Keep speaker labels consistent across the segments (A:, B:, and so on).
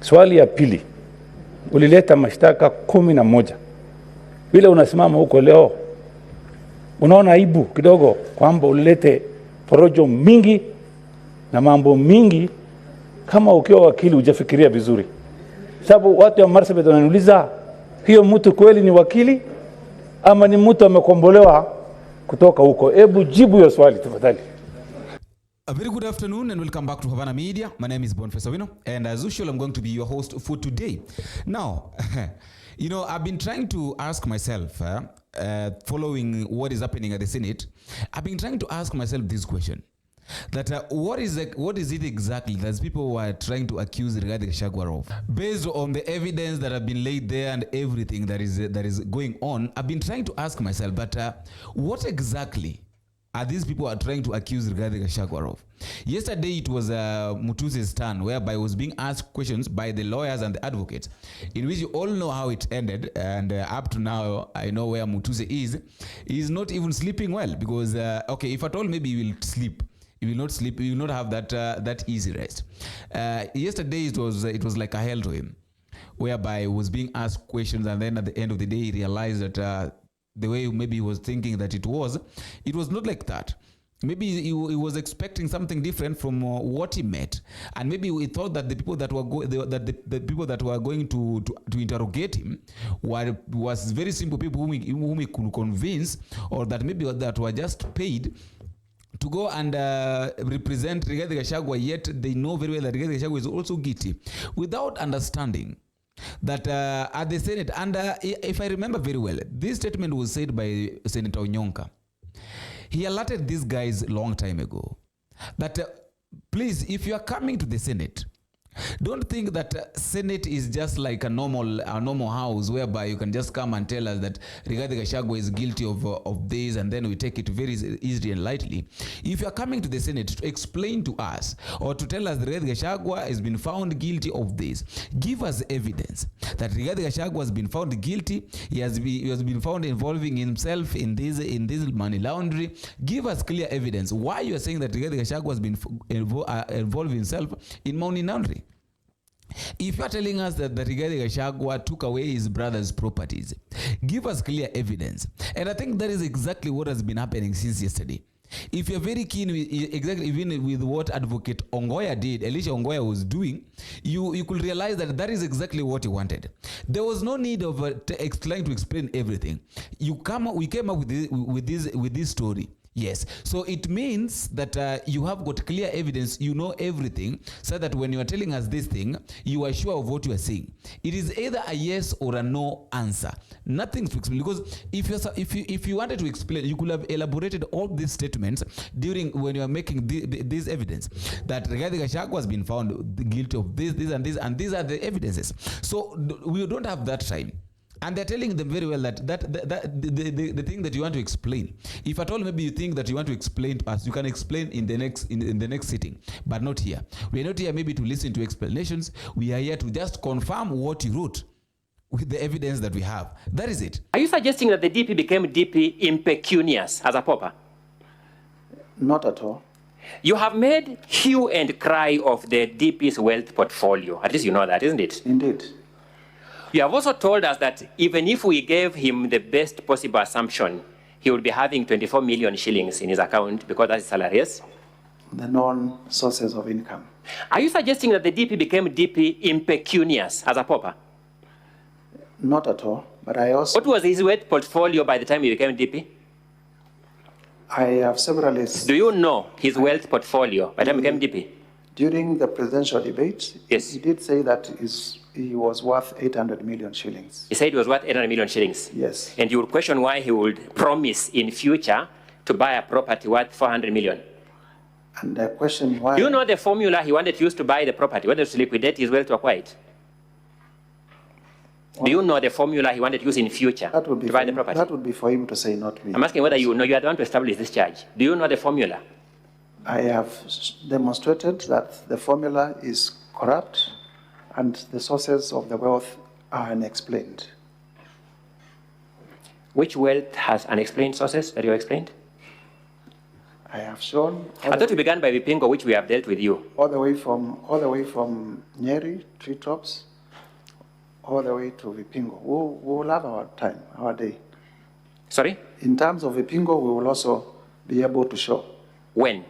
A: Swali ya pili, ulileta mashtaka 11. Vile unasimama huko leo, unaona aibu kidogo kwamba ulilete porojo mingi na mambo mingi? Kama ukiwa wakili hujafikiria vizuri. Sababu watu wa Marsabit wananiuliza, hiyo mtu kweli ni wakili ama ni mtu amekombolewa kutoka huko? Hebu jibu hiyo swali tafadhali.
B: A very good afternoon and welcome back to Havana Media. My name is Boniface Awino, and as usual I'm going to be your host for today. Now, I've been trying to ask myself, following what is happening at the Senate, I've been trying to ask myself this question. That what is it exactly that people were trying to accuse Rigathi Gachagua of? Based on the evidence that have been laid there and everything that is going on, I've been trying to ask myself, but what exactly are these people are trying to accuse Rigathi Gachagua of? Yesterday it was Mutuse's turn, whereby he was being asked questions by the lawyers and the advocates, in which you all know how it ended, and up to now I know where Mutuse is. He's not even sleeping well because okay, if at all maybe he will sleep. He will not sleep. He will not have that easy rest. Yesterday it was like a hell to him, whereby he was being asked questions, and then at the end of the day he realized that the way maybe he was thinking that it was not like that. Maybe he was expecting something different from what he met, and maybe he thought that the people that were people that were going to interrogate him was very simple people whom he could convince, or that maybe that were just paid to go and represent Rigathi Gachagua, yet they know very well that Rigathi Gachagua is also guilty, without understanding that at the Senate, and if I remember very well, this statement was said by Senator Ongoya. He alerted these guys a long time ago that please, if you are coming to the Senate, don't think that Senate is just like a normal house whereby you can just come and tell us that Rigathi Gachagua is guilty of this, and then we take it very easily and lightly. If you are coming to the Senate to explain to us or to tell us that Rigathi Gachagua has been found guilty of this, give us evidence that Rigathi Gachagua has been found guilty. He has been found involving himself in this money laundering. Give us clear evidence why you are saying that Rigathi Gachagua has been involved himself in money laundering. If you are telling us that Rigathi Gachagua took away his brother's properties, give us clear evidence. And I think that is exactly what has been happening since yesterday. If you're very keen exactly even with what Advocate Ongoya did, Elisha Ongoya was doing, you could realize that is exactly what he wanted. There was no need of trying to explain everything. We came up with this story. Yes, so it means that you have got clear evidence, you know everything, so that when you are telling us this thing, you are sure of what you are saying. It is either a yes or a no answer. Nothing to explain, because if you wanted to explain, you could have elaborated all these statements when you are making this evidence that Rigathi Gachagua has been found guilty of this and this, and these are the evidences. So we don't have that time. And they're telling them very well that the thing that you want to explain, if at all maybe you think that you want to explain to us, you can explain in the next sitting, but not here. We are not here maybe to listen to explanations. We are here to just confirm what you wrote with the evidence that we have. That is it.
C: Are you suggesting that the DP became DP impecunious as a pauper?
D: Not at all.
C: You have made hue and cry of the DP's wealth portfolio. At least you know that, isn't it?
D: Indeed.
C: You have also told us that even if we gave him the best possible assumption, he would be having 24 million shillings in his account because that's his salary, yes?
D: The known sources of income.
C: Are you suggesting that the DP became DP impecunious as a pauper?
D: Not at all, but I also...
C: What was his wealth portfolio by the time he became DP?
D: I have several lists.
C: Do you know his wealth portfolio by the time he became DP?
D: During the presidential debate,
C: yes,
D: he did say that he was worth 800 million shillings.
C: He said he was worth 800 million shillings?
D: Yes.
C: And you would question why he would promise in future to buy a property worth 400 million.
D: And I question why...
C: Do you know the formula he wanted to use to buy the property, whether to liquidate his wealth to acquire it? Do you know the formula he wanted to use in future to buy the property?
D: That would be for him to say, not me.
C: I'm asking whether you know you are the one to establish this charge. Do you know the formula?
D: I have demonstrated that the formula is corrupt and the sources of the wealth are unexplained.
C: Which wealth has unexplained sources that you explained?
D: I have shown.
C: I thought you began by Vipingo, which we have dealt with you.
D: All the way from Nyeri, treetops, all the way to Vipingo. We will have our time, our day.
C: Sorry?
D: In terms of Vipingo, we will also be able to show.
C: When?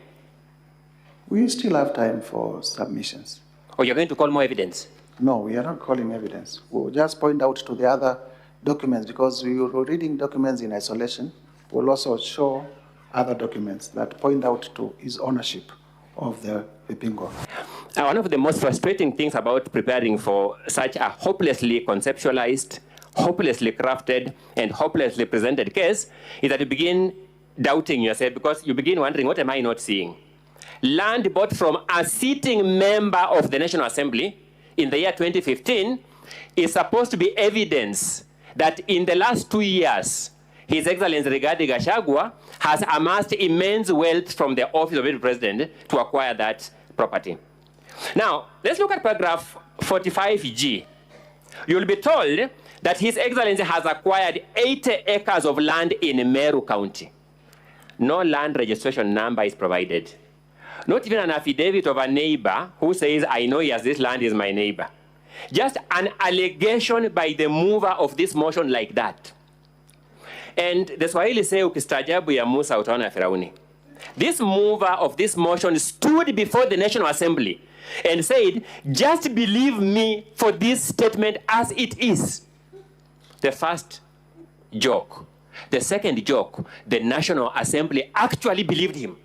D: We still have time for submissions.
C: Or you're going to call more evidence?
D: No, we are not calling evidence. We'll just point out to the other documents, because we were reading documents in isolation. We'll also show other documents that point out to his ownership of the Vipingo.
C: One of the most frustrating things about preparing for such a hopelessly conceptualized, hopelessly crafted, and hopelessly presented case is that you begin doubting yourself, because you begin wondering, what am I not seeing? Land bought from a sitting member of the National Assembly in the year 2015 is supposed to be evidence that in the last 2 years, His Excellency Rigathi Gachagua has amassed immense wealth from the office of the President to acquire that property. Now, let's look at paragraph 45G. You'll be told that His Excellency has acquired 80 acres of land in Meru County. No land registration number is provided. Not even an affidavit of a neighbor who says, I know yes, this land is my neighbor. Just an allegation by the mover of this motion like that. And the Swahili say, ukistajabu ya Musa utaona Firauni. This mover of this motion stood before the National Assembly and said, just believe me for this statement as it is. The first joke. The second joke, the National Assembly actually believed him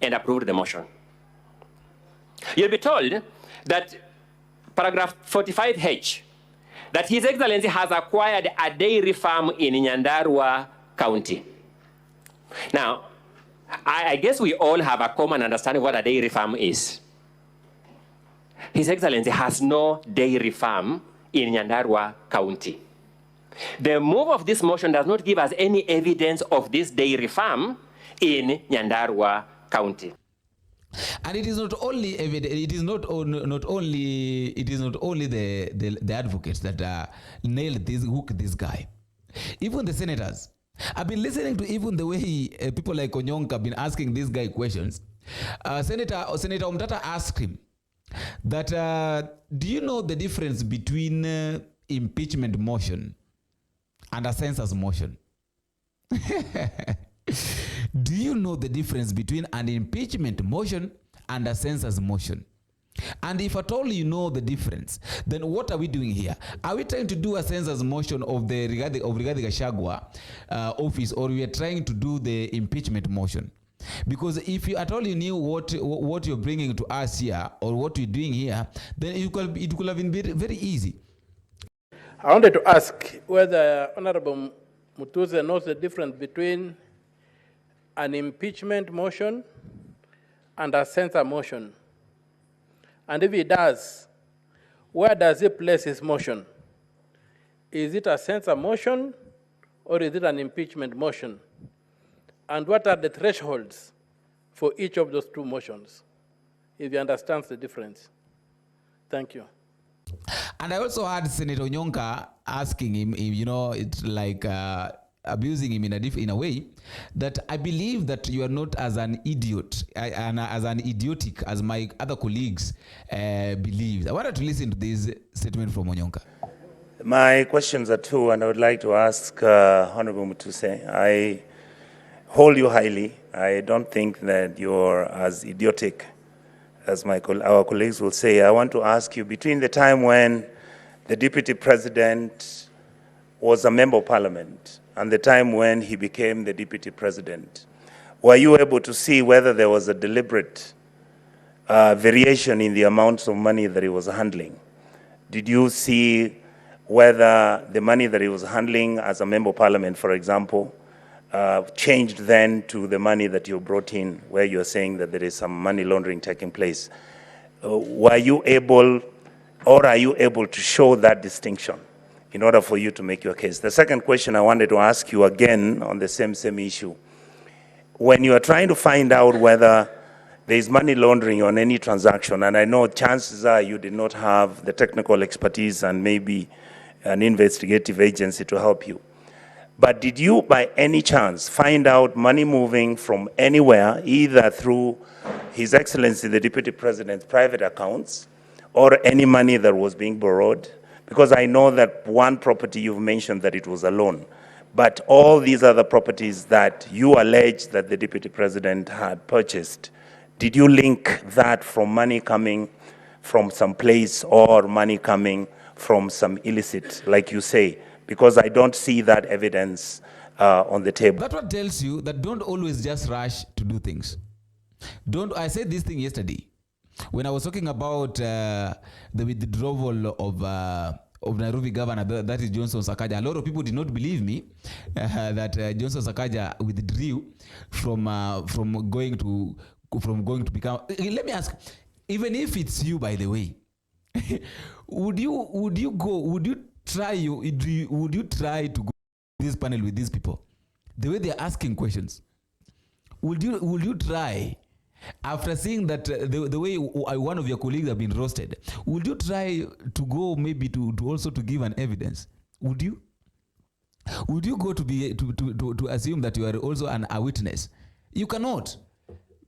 C: and approved the motion. You'll be told that paragraph 45H, that His Excellency has acquired a dairy farm in Nyandarua County. Now, I guess we all have a common understanding of what a dairy farm is. His Excellency has no dairy farm in Nyandarua County. The move of this motion does not give us any evidence of this dairy farm in Nyandarua County.
B: And it is not only evident, it is not only the advocates that nailed this, hook this guy. Even the senators. I've been listening to even the way people like Onyonka have been asking this guy questions. Senator Omtata asked him that, do you know the difference between impeachment motion and a census motion? Do you know the difference between an impeachment motion and a census motion? And if at all you know the difference, then what are we doing here? Are we trying to do a census motion of the Rigathi Gachagua office, or we are trying to do the impeachment motion? Because if you at all you knew what you're bringing to us here, or what you're doing here, then it could have been very easy.
E: I wanted to ask whether Honorable Mutuse knows the difference between an impeachment motion and a censure motion. And if he does, where does he place his motion? Is it a censure motion or is it an impeachment motion? And what are the thresholds for each of those two motions, if he understands the difference? Thank you.
B: And I also heard Senator Onyonka asking him, you know, it's like abusing him in a way that I believe that you are not as an idiot and as an idiotic as my other colleagues believe. I wanted to listen to this statement from Onyonka.
F: My questions are two, and I would like to ask Honorable Mutuse. I hold you highly. I don't think that you're as idiotic as our colleagues will say. I want to ask you, between the time when the Deputy President was a Member of Parliament and the time when he became the Deputy President, were you able to see whether there was a deliberate variation in the amounts of money that he was handling? Did you see whether the money that he was handling as a Member of Parliament, for example, changed then to the money that you brought in, where you're saying that there is some money laundering taking place? Were you able, or are you able to show that distinction in order for you to make your case? The second question I wanted to ask you again on the same issue. When you are trying to find out whether there is money laundering on any transaction, and I know chances are you did not have the technical expertise and maybe an investigative agency to help you, But did you, by any chance, find out money moving from anywhere, either through His Excellency the Deputy President's private accounts, or any money that was being borrowed? Because I know that one property you've mentioned that it was a loan, but all these other properties that you allege that the Deputy President had purchased, did you link that from money coming from some place or money coming from some illicit, like you say? Because I don't see that evidence on the table.
B: That what tells you that don't always just rush to do things. I said this thing yesterday when I was talking about the withdrawal of Nairobi governor, that is Johnson Sakaja. A lot of people did not believe me that Johnson Sakaja withdrew from going to become. Let me ask, even if it's you, by the way, would you try to go to this panel with these people? The way they're asking questions, would you try? After seeing that the way one of your colleagues have been roasted, would you try to go maybe to also to give an evidence? Would you? Would you go to assume that you are also a witness? You cannot.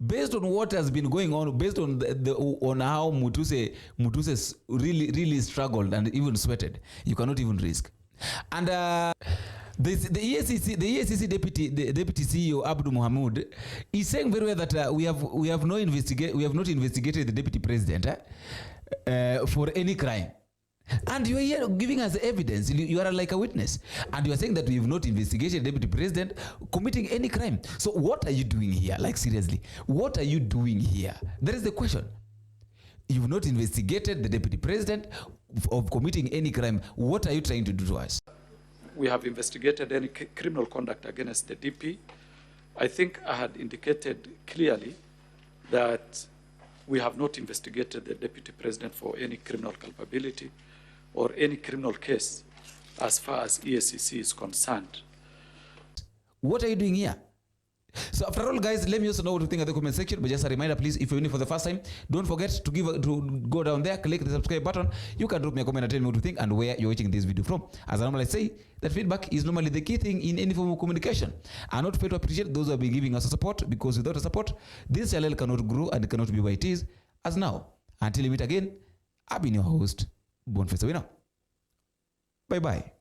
B: Based on what has been going on, based on on how Mutuse really struggled and even sweated, you cannot even risk. And the EACC deputy CEO Abdul Mohamud is saying very well that we have not investigated the deputy president for any crime. And you are here giving us evidence. You are like a witness. And you are saying that we have not investigated the deputy president committing any crime. So what are you doing here? Like, seriously, what are you doing here? That is the question. You've not investigated the deputy president of committing any crime. What are you trying to do to us?
G: We have investigated any criminal conduct against the DP. I think I had indicated clearly that we have not investigated the deputy president for any criminal culpability or any criminal case as far as EACC is concerned.
B: What are you doing here? So after all, guys, let me also know what you think in the comment section. But just a reminder, please, if you're in it for the first time, don't forget to go down there, click the subscribe button. You can drop me a comment and tell me what you think and where you're watching this video from. As I normally say, that feedback is normally the key thing in any form of communication. And not fail to appreciate those who have been giving us support, because without the support, this channel cannot grow and cannot be what it is as now. Until we meet again, I've been your host, Bonfesa Winner. Bye-bye.